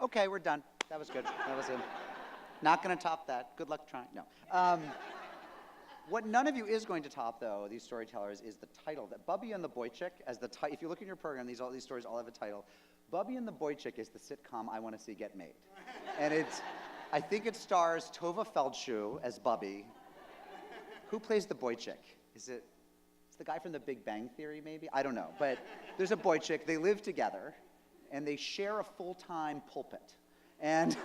Okay, we're done. That was good. That was it. Not going to top that. Good luck trying. No. What none of you is going to top, though, these storytellers, is the title. That Bubby and the Boy Chick, as the if you look in your program, these stories all have a title. Bubby and the Boy Chick is the sitcom I want to see get made. And I think it stars Tova Feldshuh as Bubby. Who plays the Boy Chick? It's the guy from The Big Bang Theory, maybe? I don't know. But there's a boy chick. They live together, and they share a full-time pulpit. And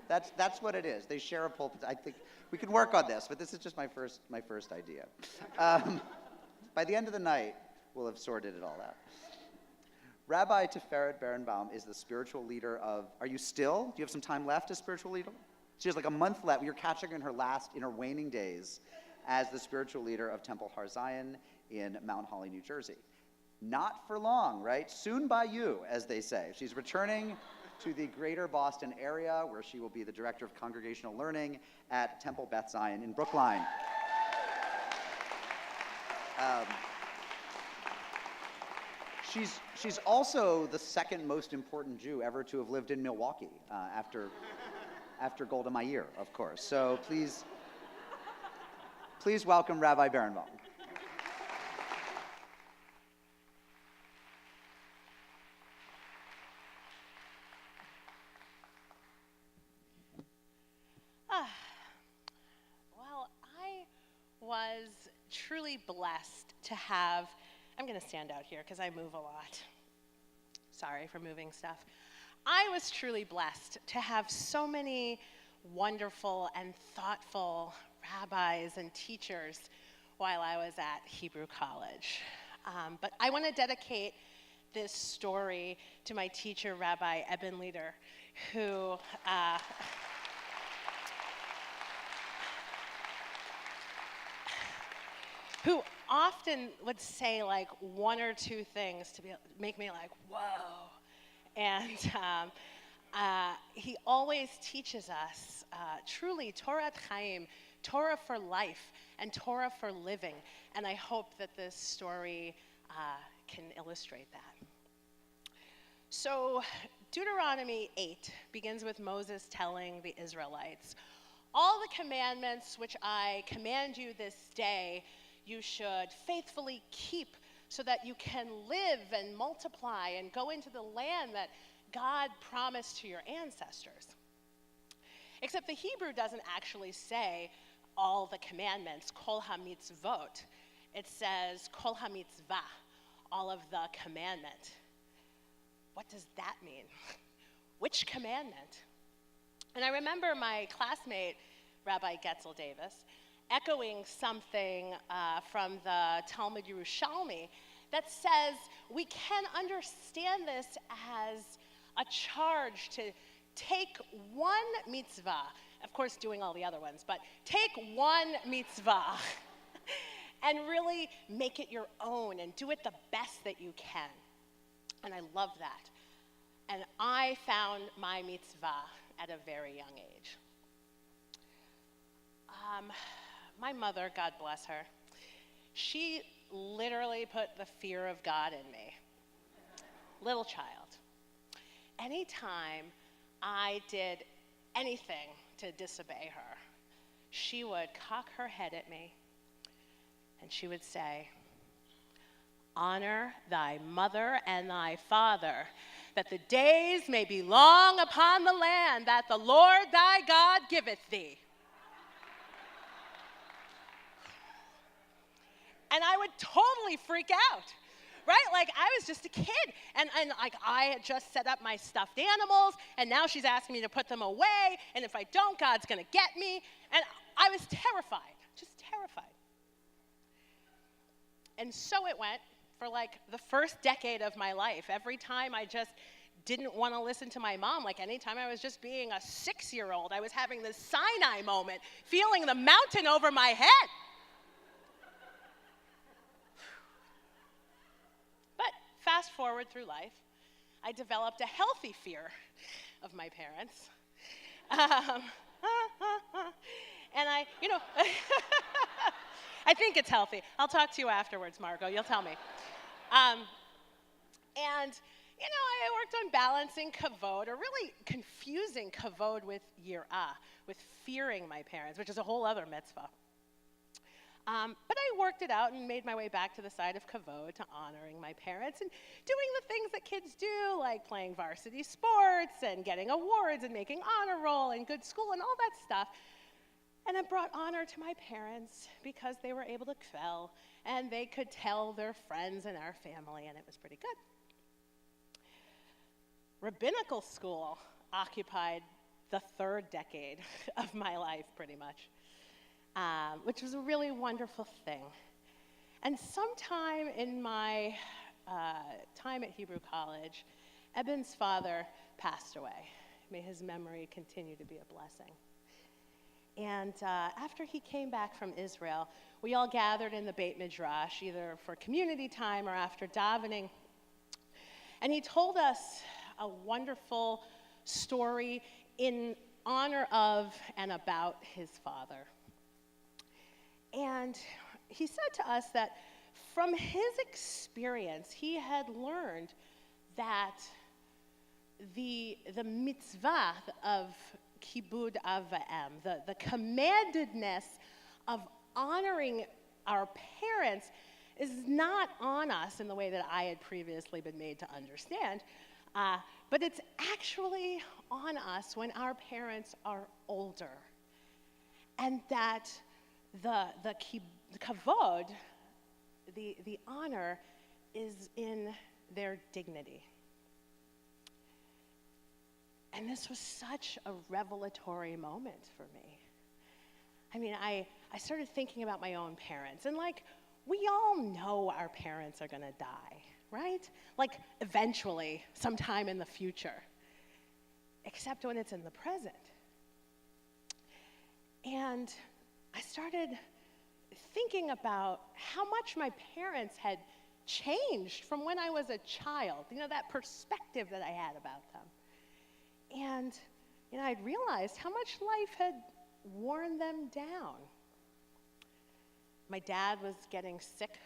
that's what it is. They share a pulpit. I think we can work on this, but this is just my first idea. By the end of the night, we'll have sorted it all out. Rabbi Tiferet Berenbaum is the spiritual leader of, are you still? Do you have some time left as spiritual leader? She has like a month left. You're catching her in her waning days as the spiritual leader of Temple Har Zion in Mount Holly, New Jersey. Not for long, right? Soon by you, as they say. She's returning to the greater Boston area, where she will be the director of congregational learning at Temple Beth Zion in Brookline. She's also the second most important Jew ever to have lived in Milwaukee, after Golda Meir, of course. So please welcome Rabbi Berenbaum. Well, I was truly blessed to have, I'm going to stand out here because I move a lot. Sorry for moving stuff. I was truly blessed to have so many wonderful and thoughtful rabbis and teachers while I was at Hebrew College. But I want to dedicate this story to my teacher, Rabbi Eben Leder, who often would say like one or two things to make me like, whoa. And he always teaches us truly Torah Chaim, Torah for life, and Torah for living. And I hope that this story can illustrate that. So Deuteronomy 8 begins with Moses telling the Israelites, all the commandments which I command you this day, you should faithfully keep so that you can live and multiply and go into the land that God promised to your ancestors. Except the Hebrew doesn't actually say all the commandments, kol ha-mitzvot. It says kol ha-mitzvah, all of the commandment. What does that mean? Which commandment? And I remember my classmate, Rabbi Getzel Davis, echoing something from the Talmud Yerushalmi that says we can understand this as a charge to take one mitzvah, of course doing all the other ones, but take one mitzvah and really make it your own and do it the best that you can. And I love that. And I found my mitzvah at a very young age. My mother, God bless her, she literally put the fear of God in me. Little child. Anytime I did anything to disobey her, she would cock her head at me and she would say, honor thy mother and thy father, that the days may be long upon the land that the Lord thy God giveth thee. And I would totally freak out, right? Like I was just a kid, and like I had just set up my stuffed animals, and now she's asking me to put them away, and if I don't, God's gonna get me. And I was terrified, just terrified. And so it went for like the first decade of my life. Every time I just didn't want to listen to my mom, like anytime I was just being a 6-year-old, I was having this Sinai moment, feeling the mountain over my head. But fast forward through life, I developed a healthy fear of my parents. And I think it's healthy. I'll talk to you afterwards, Margot. You'll tell me. And, I worked on balancing kavod, or really confusing kavod with yirah, with fearing my parents, which is a whole other mitzvah. But I worked it out and made my way back to the side of kavod, to honoring my parents and doing the things that kids do, like playing varsity sports and getting awards and making honor roll and good school and all that stuff. And it brought honor to my parents because they were able to kvel and they could tell their friends and our family, and it was pretty good. Rabbinical school occupied the third decade of my life, pretty much, which was a really wonderful thing. And sometime in my time at Hebrew College, Eben's father passed away. May his memory continue to be a blessing. And after he came back from Israel, we all gathered in the Beit Midrash, either for community time or after davening. And he told us a wonderful story in honor of and about his father. And he said to us that from his experience, he had learned that the mitzvah of kibud av va'em, the commandedness of honoring our parents, is not on us in the way that I had previously been made to understand, but it's actually on us when our parents are older. And that the kavod, the honor, is in their dignity. And this was such a revelatory moment for me. I mean, I started thinking about my own parents, and we all know our parents are gonna die, right? Eventually, sometime in the future, except when it's in the present. And I started thinking about how much my parents had changed from when I was a child, that perspective that I had about them. And, I'd realized how much life had worn them down. My dad was getting sick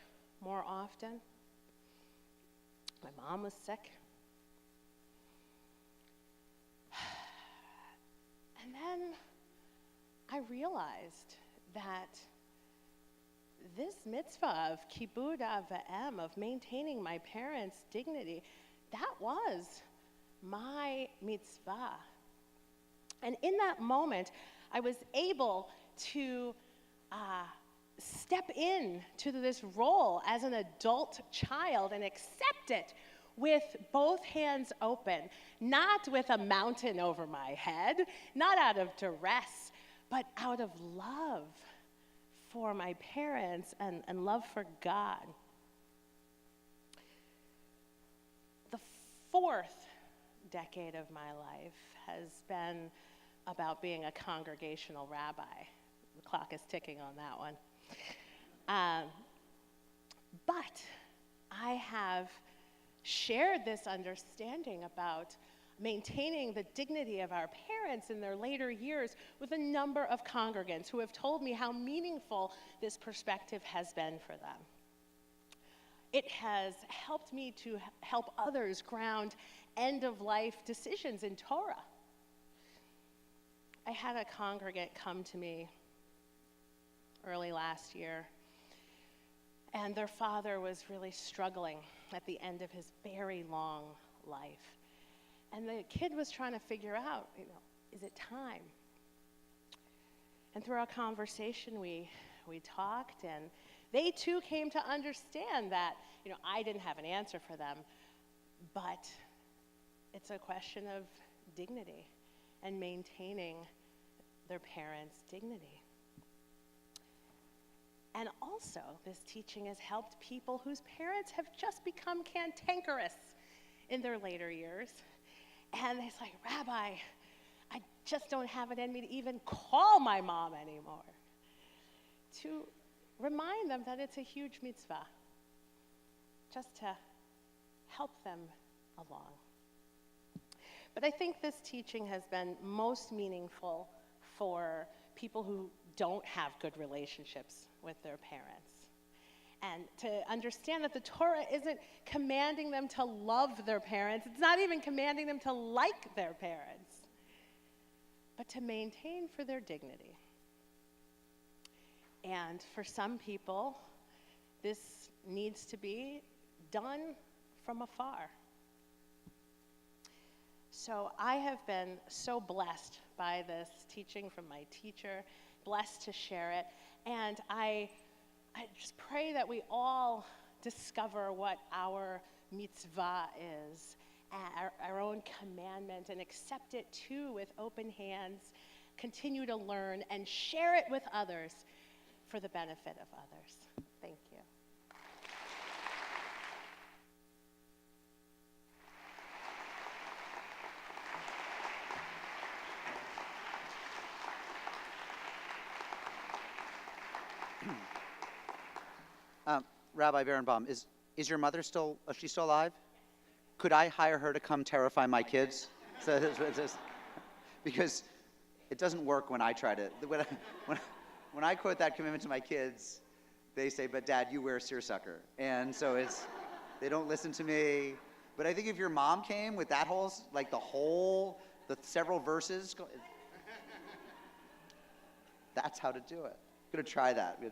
more often. My mom was sick. And then I realized that this mitzvah of kibud av va'em, of maintaining my parents' dignity, that was my mitzvah. And in that moment, I was able to step in to this role as an adult child and accept it with both hands open, not with a mountain over my head, not out of duress, but out of love for my parents and love for God. The fourth decade of my life has been about being a congregational rabbi. The clock is ticking on that one. But I have shared this understanding about maintaining the dignity of our parents in their later years with a number of congregants who have told me how meaningful this perspective has been for them. It has helped me to help others ground end-of-life decisions in Torah. I had a congregant come to me early last year, and their father was really struggling at the end of his very long life. And the kid was trying to figure out, is it time? And through our conversation, we talked, and they too came to understand that, I didn't have an answer for them, but it's a question of dignity and maintaining their parents' dignity. And also, this teaching has helped people whose parents have just become cantankerous in their later years. And it's like, Rabbi, I just don't have it in me to even call my mom anymore. To remind them that it's a huge mitzvah, just to help them along. But I think this teaching has been most meaningful for people who don't have good relationships with their parents. and to understand that the Torah isn't commanding them to love their parents. It's not even commanding them to like their parents, but to maintain for their dignity. And for some people, this needs to be done from afar. So I have been so blessed by this teaching from my teacher, blessed to share it, and I just pray that we all discover what our mitzvah is, our own commandment, and accept it too with open hands, continue to learn, and share it with others for the benefit of others. Thank you. Rabbi Berenbaum, is your mother still, is she still alive? Could I hire her to come terrify my kids? Because it doesn't work when I try to, when I quote that commitment to my kids, they say, but Dad, you wear seersucker. And so they don't listen to me. But I think if your mom came with that whole, like the several verses, that's how to do it. I'm gonna try that.